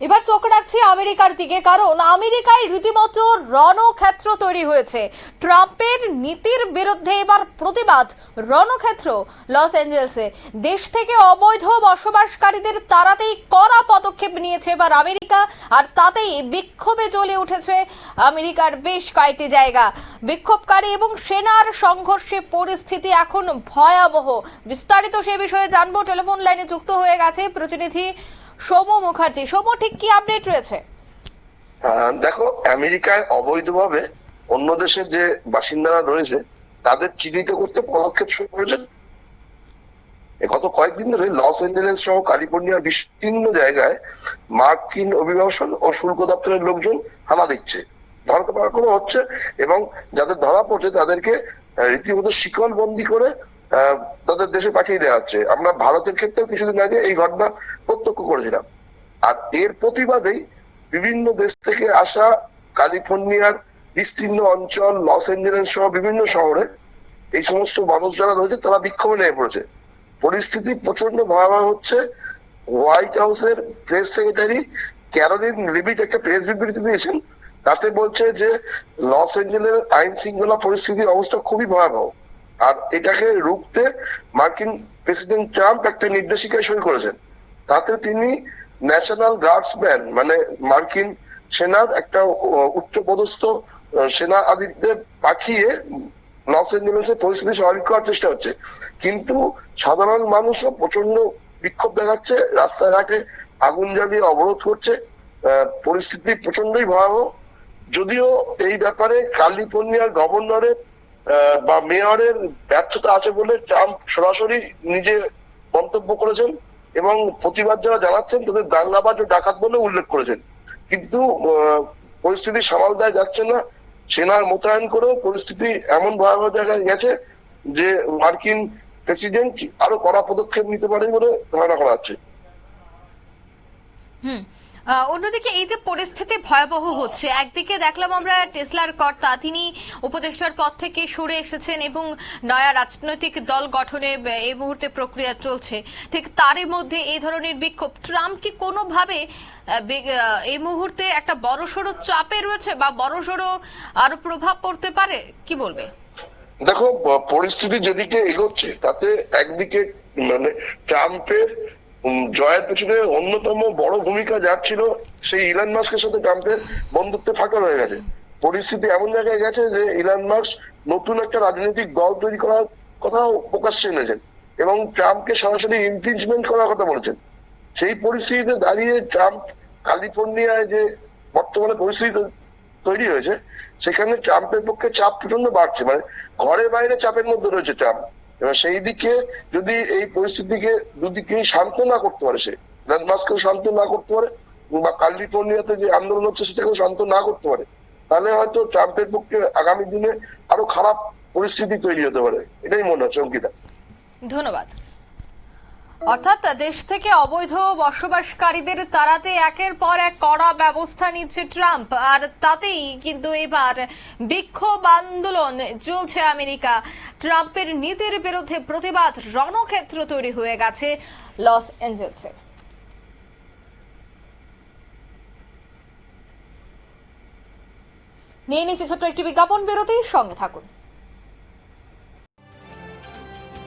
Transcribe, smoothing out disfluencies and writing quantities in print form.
এবার চোখ রাখছি আমেরিকার দিকে, কারণ আমেরিকায় রীতিমতো রণক্ষেত্র তৈরি হয়েছে। ট্রাম্পের নীতির বিরুদ্ধে এবার প্রতিবাদ, রণক্ষেত্র লস অ্যাঞ্জেলেসে। দেশ থেকে অবৈধ বসবাসকারীদের তাড়াতেই কড়া পদক্ষেপ নিয়েছে এবার আমেরিকা, আর তাতেই বিক্ষোভে জ্বলে উঠেছে আমেরিকার বেশ কয়েকটি জায়গা। বিক্ষোভকারী এবং সেনার সংঘর্ষে পরিস্থিতি এখন ভয়াবহ। বিস্তারিত সে বিষয়ে জানবো, টেলিফোন লাইনে যুক্ত হয়ে গেছে প্রতিনিধি সৌম্য মুখার্জি। সৌম্য, ঠিক কি আপডেট রয়েছে? দেখো, আমেরিকায় অবৈধভাবে অন্য দেশের যে বাসিন্দারা রয়েছে তাদের চিহ্নিত করতে পদক্ষেপ শুরু করেছে। গত কয়েকদিন ধরে লস এঞ্জেলেস সহ ক্যালিফোর্নিয়ার বিভিন্ন জায়গায় মার্কিন অভিবাসন ও শুল্ক দপ্তরের লোকজন হানা দিচ্ছে, ধরপাকড় হচ্ছে এবং যাদের ধরা পড়ছে তাদেরকে রীতিমতো শিকল বন্দি করে তাদের দেশে পাঠিয়ে দেওয়া হচ্ছে। আমরা ভারতের ক্ষেত্রেও কিছুদিন আগে এই ঘটনা প্রত্যক্ষ করেছিলাম। আর এর প্রতিবাদেই বিভিন্ন দেশ থেকে আসা ক্যালিফোর্নিয়ার বিস্তীর্ণ অঞ্চল, লস এঞ্জেলেস সহ বিভিন্ন শহরে এই সমস্ত মানুষ যারা রয়েছে তারা বিক্ষোভে নেমে পড়েছে। পরিস্থিতি প্রচন্ড ভয়াবহ হচ্ছে। হোয়াইট হাউসের প্রেস সেক্রেটারি ক্যারোলিন লিভিট একটা প্রেস বিবৃতি দিয়েছেন, তাতে বলছে যে লস এঞ্জেলেস আইন শৃঙ্খলা পরিস্থিতির অবস্থা খুবই ভয়াবহ। আর এটাকে রুখতে মার্কিন প্রেসিডেন্ট ট্রাম্প একটা নির্দেশিকায় সই করেছেন। তাতে তিনি ন্যাশনাল গার্ডসম্যান মানে মার্কিন সেনার একটা উচ্চপদস্থ সেনা আদিত্যদের পাঠিয়ে লস এঞ্জেলেসের পরিস্থিতি স্বাভাবিক করার চেষ্টা হচ্ছে। কিন্তু সাধারণ মানুষও প্রচন্ড বিক্ষোভ দেখাচ্ছে, রাস্তাঘাটে আগুন জ্বালিয়ে অবরোধ করছে। পরিস্থিতি প্রচন্ডই ভয়াবহ। যদিও এই ব্যাপারে ক্যালিফোর্নিয়ার গভর্নরের বা মেয়রের ব্যর্থতা আছে বলে ট্রাম্প সরাসরি নিজে মন্তব্য করেছেন এবং প্রতিবাদ যারা জানাচ্ছেন তাদের দাঙ্গাবাজ ও ডাকাত বলে উল্লেখ করেছেন। কিন্তু পরিস্থিতি সামাল দেওয়া যাচ্ছে না। সেনার মোতায়েন করেও পরিস্থিতি এমন ভয়াবহ জায়গায় গেছে যে মার্কিন প্রেসিডেন্ট আরো কড়া পদক্ষেপ নিতে পারে বলে ধারণা করা হচ্ছে। অন্যদিকে এই যে পরিস্থিতি ভয়াবহ হচ্ছে, একদিকে দেখলাম আমরা টেসলার কর্তা তিনি উপদেষ্টার পদ থেকে সরে এসেছেন এবং নয়া রাজনৈতিক দল গঠনে এই মুহূর্তে প্রক্রিয়া চলছে। ঠিক তারই মধ্যে এই ধরনের বিক্ষোভ, ট্রাম্প কি কোনোভাবে এই মুহূর্তে একটা বড়সড় চাপে রয়েছে বা বড়সড় আরো প্রভাব পড়তে পারে, কি বলবে? দেখো, পরিস্থিতি যেদিকে এগোচ্ছে তাতে একদিকে মানে ট্রাম্পের জয়ের পেছনে অন্যতম বড় ভূমিকা যার ছিল সেই ইলন মাস্কের সাথে ট্রাম্পের বন্ধুত্বে ফাঁকা হয়ে গেছে। পরিস্থিতি এমন জায়গায় গেছে যে ইলন মাস্ক নতুন একটা রাজনৈতিক দল তৈরি করার কথাও প্রকাশ্যে এনেছেন এবং ট্রাম্পকে সরাসরি ইমপিচমেন্ট করার কথা বলেছেন। সেই পরিস্থিতিতে দাঁড়িয়ে ট্রাম্প ক্যালিফোর্নিয়ায় যে বর্তমানে পরিস্থিতি তৈরি হয়েছে সেখানে ট্রাম্পের পক্ষে চাপ প্রচন্ড বাড়ছে, মানে ঘরে বাইরে চাপের মধ্যে রয়েছে ট্রাম্প। এবার সেই দিকে যদি এই পরিস্থিতিকে দুদিকেই শান্ত না করতে পারে, সে ইলন মাস্ককেও শান্ত না করতে পারে বা ক্যালিফোর্নিয়াতে যে আন্দোলন হচ্ছে সেটাকেও শান্ত না করতে পারে, তাহলে হয়তো ট্রাম্পের পক্ষে আগামী দিনে আরো খারাপ পরিস্থিতি তৈরি হতে পারে, এটাই মনে হচ্ছে। অঙ্কিতা, ধন্যবাদ। অর্থাৎ দেশ থেকে অবৈধ বসবাসকারীদের তাড়াতে একের পর এক কড়া ব্যবস্থা নিচ্ছে ট্রাম্প, আর তাতেই কিন্তু এবার বিক্ষোভ আন্দোলন চলছে আমেরিকা। ট্রাম্পের নীতির বিরুদ্ধে প্রতিবাদ, রণক্ষেত্র তৈরি হয়ে গেছে লস অ্যাঞ্জেলেসে। নিয়ে নিচ্ছে ছোট্ট একটি বিজ্ঞাপন বিরতি, সঙ্গে থাকুন।